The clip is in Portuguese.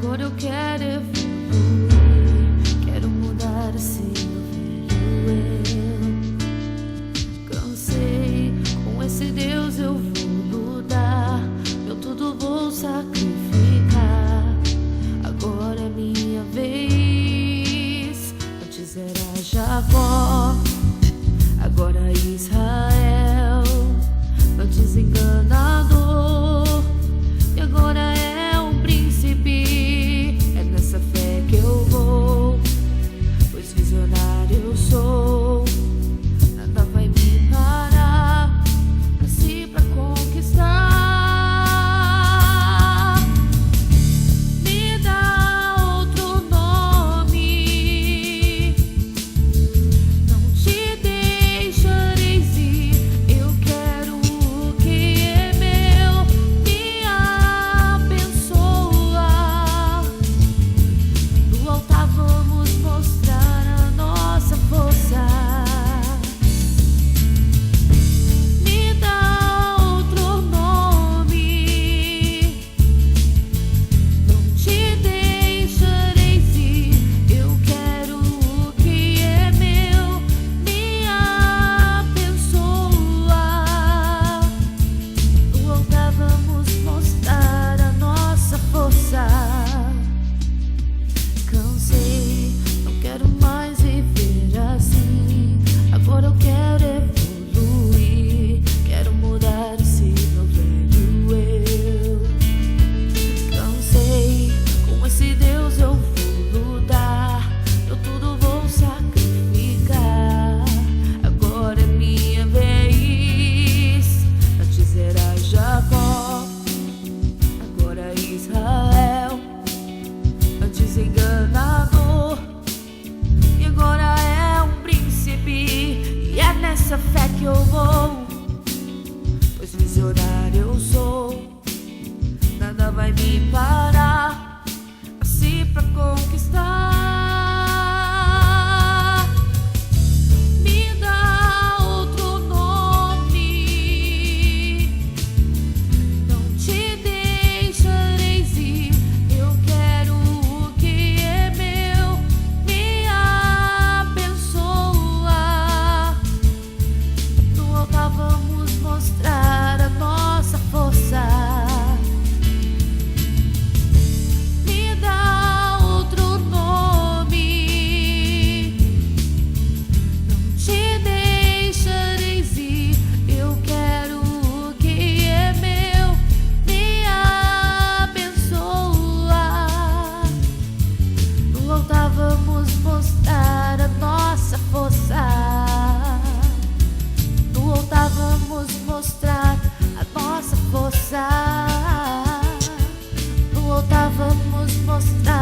Agora eu quero evoluir, quero mudar esse meu velho eu. Cansei, com esse Deus eu vou lutar, eu tudo vou sacrificar. Agora é minha vez, antes era Jacó, agora é Israel, antes enganador, e agora é um príncipe. É nessa fé que eu vou, pois visionário eu sou. Nada vai me parar, nasci pra conquistar. Me dá outro nome, não te deixareis ir. Eu quero o que é meu, me abençoa. No altar vamos mostrar a nossa força. Me dá outro nome, não te deixareis ir. Eu quero o que é meu, me abençoa. No altar vamos mostrar a nossa força. Cansei, não quero mais viver assim. Agora eu quero evoluir, quero mudar esse meu velho eu. Cansei, com esse Deus eu vou lutar, eu tudo vou sacrificar. Agora é minha vez, antes era Jacó, agora é Israel, antes enganador, e agora é um príncipe. E é nessa fé que eu vou, pois visionário eu sou. Nada vai me parar, nasci pra conquistar. Me dá outro nome, não te deixareis ir. Eu quero o que é meu, me abençoa. No altar vamos mostrar a nossa força. Me dá outro nome, não te deixareis ir. Eu quero o que é meu, me abençoa. No altar vamos mostrar a nossa força. No altar vamos mostrar a nossa força. No altar vamos mostrar